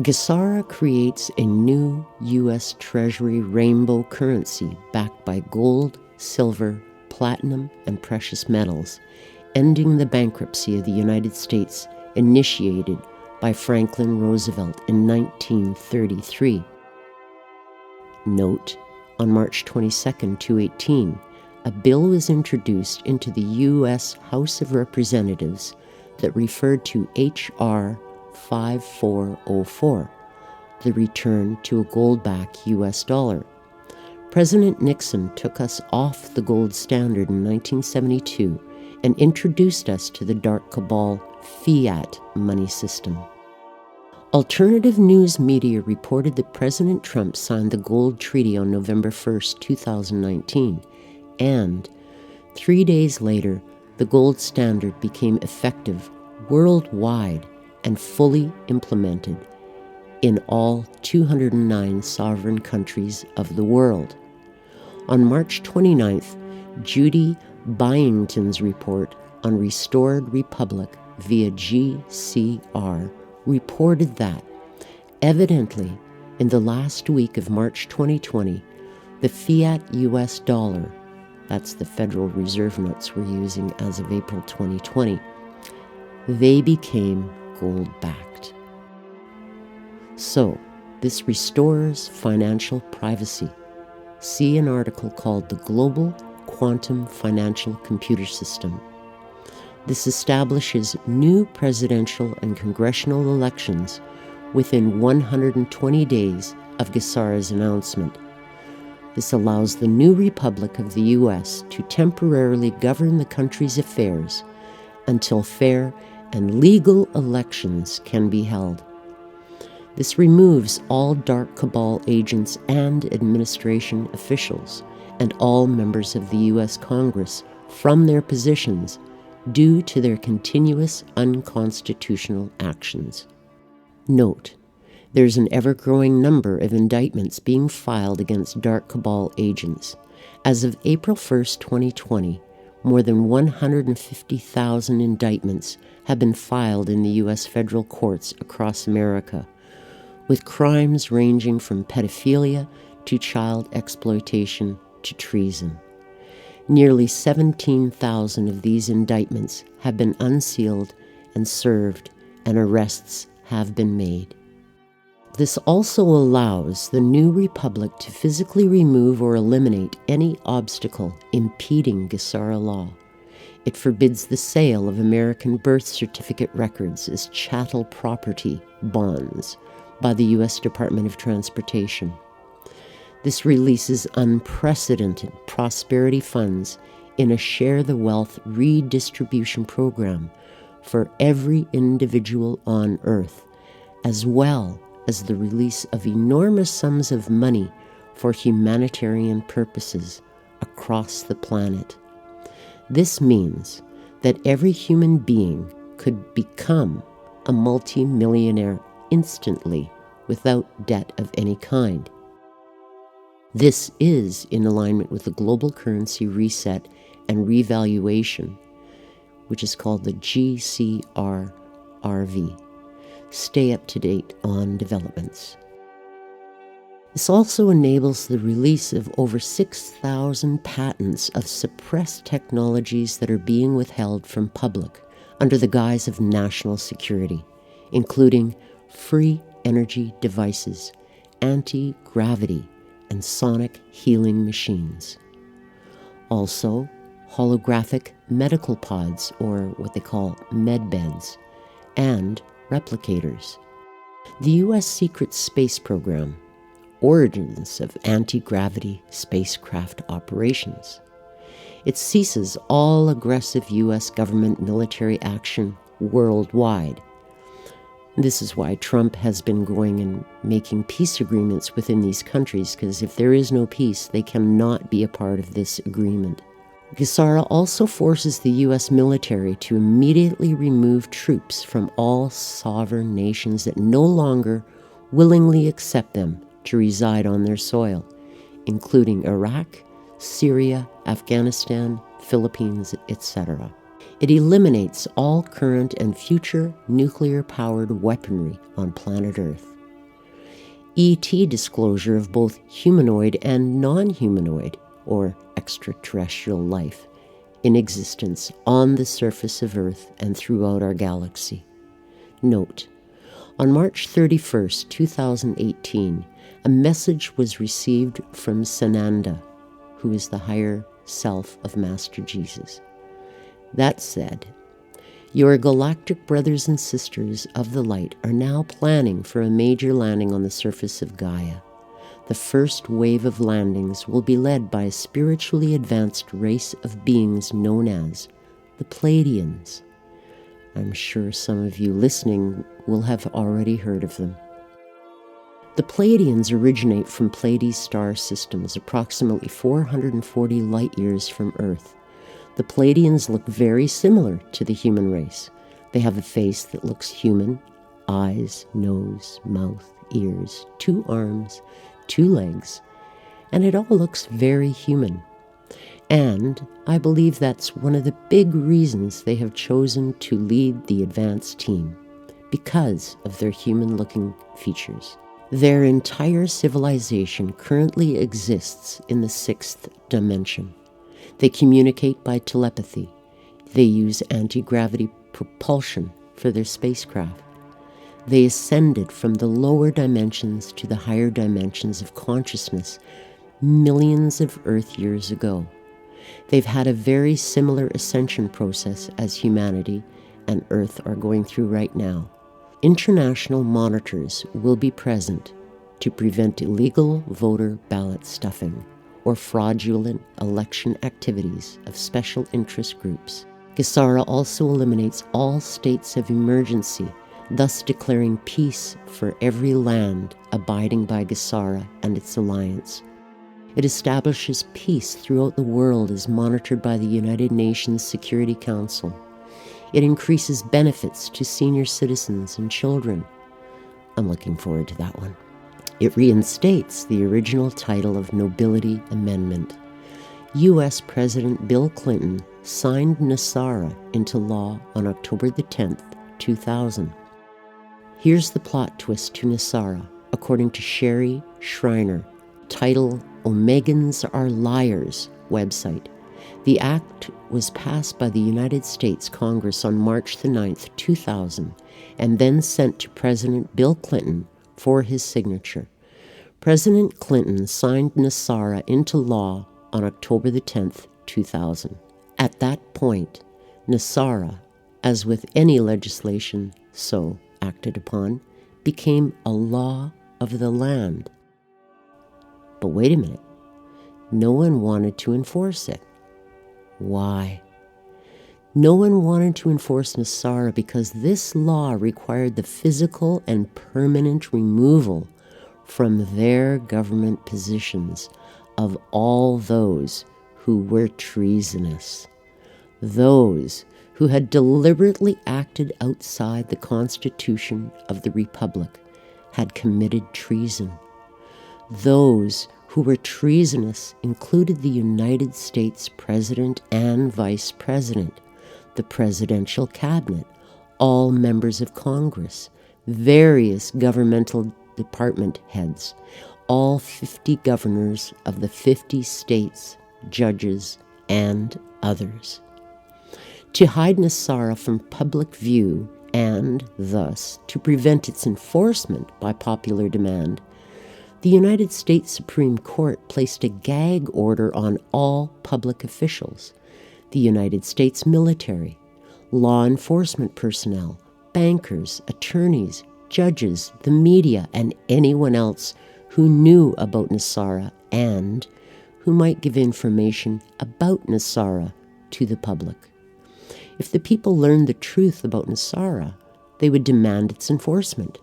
Gesara creates a new U.S. Treasury rainbow currency backed by gold, silver, platinum, and precious metals, ending the bankruptcy of the United States initiated by Franklin Roosevelt in 1933. Note, on March 22, 2018, a bill was introduced into the U.S. House of Representatives that referred to H.R. 5404, the return to a gold-backed U.S. dollar. President Nixon took us off the gold standard in 1972 and introduced us to the dark cabal fiat money system. Alternative news media reported that President Trump signed the Gold Treaty on November 1, 2019, and 3 days later, the gold standard became effective worldwide and fully implemented in all 209 sovereign countries of the world. On March 29th, Judy Byington's report on Restored Republic via GCR reported that, evidently, in the last week of March 2020, the fiat US dollar, that's the Federal Reserve notes we're using as of April 2020, they became gold-backed. So, this restores financial privacy. See an article called The Global Quantum Financial Computer System. This establishes new presidential and congressional elections within 120 days of Gesara's announcement. This allows the new Republic of the U.S. to temporarily govern the country's affairs until fair and legal elections can be held. This removes all dark cabal agents and administration officials and all members of the U.S. Congress from their positions due to their continuous unconstitutional actions. Note, there's an ever-growing number of indictments being filed against dark cabal agents. As of April 1, 2020, more than 150,000 indictments have been filed in the U.S. federal courts across America, with crimes ranging from pedophilia to child exploitation to treason. Nearly 17,000 of these indictments have been unsealed and served, and arrests have been made. This also allows the new republic to physically remove or eliminate any obstacle impeding Gesara law. It forbids the sale of American birth certificate records as chattel property bonds by the U.S. Department of Transportation. This releases unprecedented prosperity funds in a share the wealth redistribution program for every individual on Earth, as well as the release of enormous sums of money for humanitarian purposes across the planet. This means that every human being could become a multi-millionaire instantly without debt of any kind. This is in alignment with the global currency reset and revaluation, which is called the GCRRV. Stay up to date on developments. This also enables the release of over 6,000 patents of suppressed technologies that are being withheld from public under the guise of national security, including free energy devices, anti-gravity, and sonic healing machines. Also, holographic medical pods, or what they call medbeds, and replicators. The U.S. Secret Space Program, origins of anti-gravity spacecraft operations. It ceases all aggressive U.S. government military action worldwide. This is why Trump has been going and making peace agreements within these countries, because if there is no peace, they cannot be a part of this agreement. Gesara also forces the U.S. military to immediately remove troops from all sovereign nations that no longer willingly accept them to reside on their soil, including Iraq, Syria, Afghanistan, Philippines, etc. It eliminates all current and future nuclear-powered weaponry on planet Earth. ET disclosure of both humanoid and non-humanoid, or extraterrestrial life, in existence on the surface of Earth and throughout our galaxy. Note: on March 31st, 2018, a message was received from Sananda, who is the higher self of Master Jesus. That said, your galactic brothers and sisters of the light are now planning for a major landing on the surface of Gaia. The first wave of landings will be led by a spiritually advanced race of beings known as the Pleiadians. I'm sure some of you listening will have already heard of them. The Pleiadians originate from Pleiades star systems approximately 440 light-years from Earth. The Pleiadians look very similar to the human race. They have a face that looks human: eyes, nose, mouth, ears, 2 arms, 2 legs, and it all looks very human. And I believe that's one of the big reasons they have chosen to lead the advanced team, because of their human-looking features. Their entire civilization currently exists in the 6th dimension. They communicate by telepathy. They use anti-gravity propulsion for their spacecraft. They ascended from the lower dimensions to the higher dimensions of consciousness millions of Earth years ago. They've had a very similar ascension process as humanity and Earth are going through right now. International monitors will be present to prevent illegal voter ballot stuffing or fraudulent election activities of special interest groups. Gesara also eliminates all states of emergency, thus declaring peace for every land abiding by Gesara and its alliance. It establishes peace throughout the world as monitored by the United Nations Security Council. It increases benefits to senior citizens and children. I'm looking forward to that one. It reinstates the original title of Nobility Amendment. U.S. President Bill Clinton signed Nesara into law on October the 10th, 2000. Here's the plot twist to Nesara, according to Sherry Schreiner, title Omegans Are Liars website. The act was passed by the United States Congress on March the 9th, 2000, and then sent to President Bill Clinton for his signature. President Clinton signed Nesara into law on October the 10th, 2000. At that point, Nesara, as with any legislation so acted upon, became a law of the land. But wait a minute, no one wanted to enforce it. Why? No one wanted to enforce Nesara because this law required the physical and permanent removal from their government positions of all those who were treasonous, those who had deliberately acted outside the Constitution of the Republic, had committed treason. Those who were treasonous included the United States President and Vice President, the Presidential Cabinet, all members of Congress, various governmental department heads, all 50 governors of the 50 states, judges, and others. To hide Nesara from public view and, thus, to prevent its enforcement by popular demand, the United States Supreme Court placed a gag order on all public officials, the United States military, law enforcement personnel, bankers, attorneys, judges, the media, and anyone else who knew about Nesara and who might give information about Nesara to the public. If the people learned the truth about Nesara, they would demand its enforcement.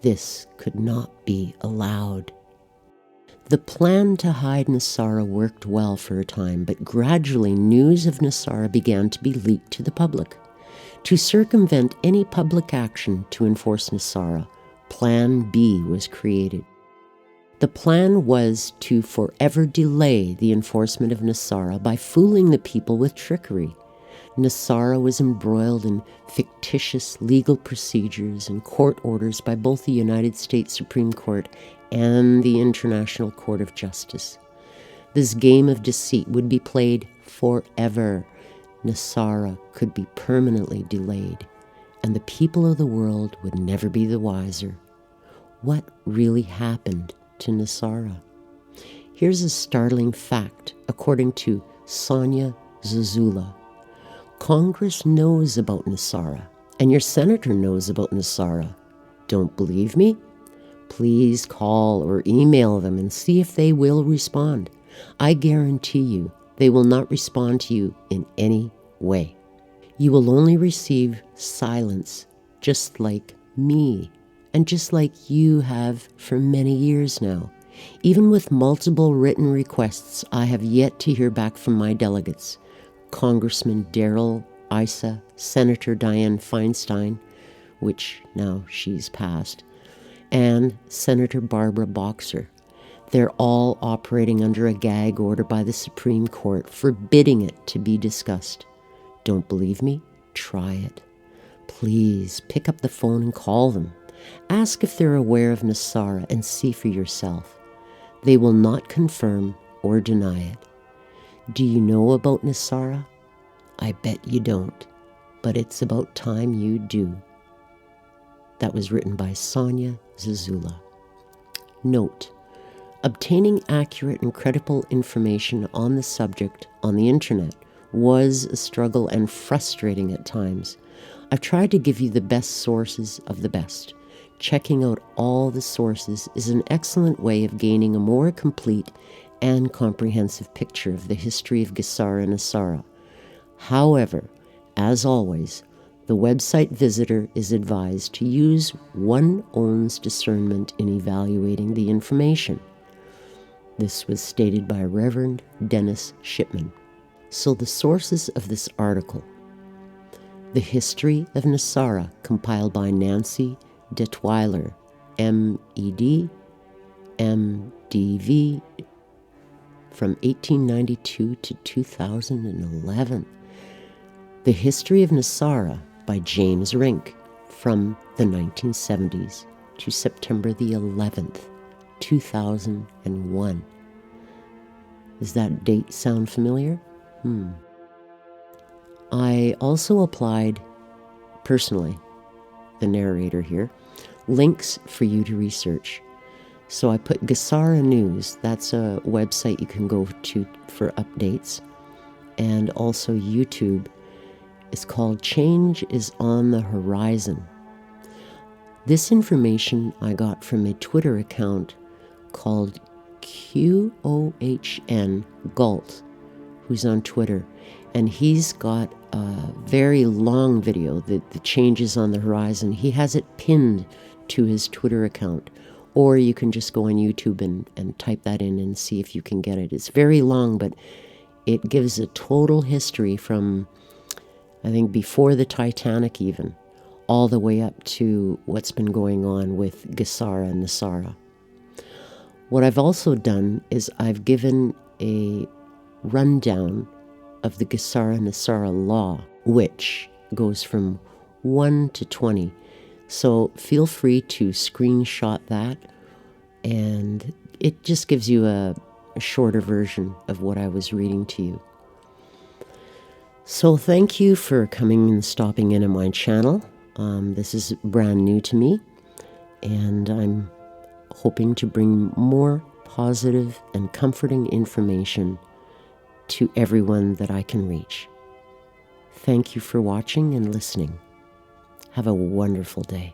This could not be allowed. The plan to hide Nesara worked well for a time, but gradually news of Nesara began to be leaked to the public. To circumvent any public action to enforce Nesara, Plan B was created. The plan was to forever delay the enforcement of Nesara by fooling the people with trickery. Nesara was embroiled in fictitious legal procedures and court orders by both the United States Supreme Court and the International Court of Justice. This game of deceit would be played forever. Nesara could be permanently delayed, and the people of the world would never be the wiser. What really happened to Nesara? Here's a startling fact, according to Sonia Zazula. Congress knows about Nesara, and your senator knows about Nesara. Don't believe me? Please call or email them and see if they will respond. I guarantee you they will not respond to you in any way. You will only receive silence, just like me, and just like you have for many years now. Even with multiple written requests, I have yet to hear back from my delegates. Congressman Darrell Issa, Senator Dianne Feinstein, which now she's passed, and Senator Barbara Boxer. They're all operating under a gag order by the Supreme Court, forbidding it to be discussed. Don't believe me? Try it. Please pick up the phone and call them. Ask if they're aware of Nesara and see for yourself. They will not confirm or deny it. Do you know about Nesara? I bet you don't, but it's about time you do. That was written by Sonia Zazula. Note: obtaining accurate and credible information on the subject on the internet was a struggle and frustrating at times. I've tried to give you the best sources of the best. Checking out all the sources is an excellent way of gaining a more complete and comprehensive picture of the history of Gesara Nesara. However, as always, the website visitor is advised to use one's own discernment in evaluating the information. This was stated by Reverend Dennis Shipman. So the sources of this article: The History of Nesara, compiled by Nancy Detweiler, M.E.D., M.D.V., from 1892 to 2011. The History of Nesara by James Rink, from the 1970s to September the 11th, 2001. Does that date sound familiar? I also applied, personally, the narrator here, links for you to research. So I put Gesara News, that's a website you can go to for updates, and also YouTube. It's called Change is on the Horizon. This information I got from a Twitter account called QOHN Galt, who's on Twitter, and he's got a very long video, the changes on the horizon. He has it pinned to his Twitter account, or you can just go on YouTube and type that in and see if you can get it. It's very long, but it gives a total history from, I think, before the Titanic even, all the way up to what's been going on with Gesara Nesara. What I've also done is I've given a rundown of the Gesara Nesara law, which goes from 1 to 20. So feel free to screenshot that, and it just gives you a shorter version of what I was reading to you. So thank you for coming and stopping in on my channel. This is brand new to me, and I'm hoping to bring more positive and comforting information to everyone that I can reach. Thank you for watching and listening. Have a wonderful day.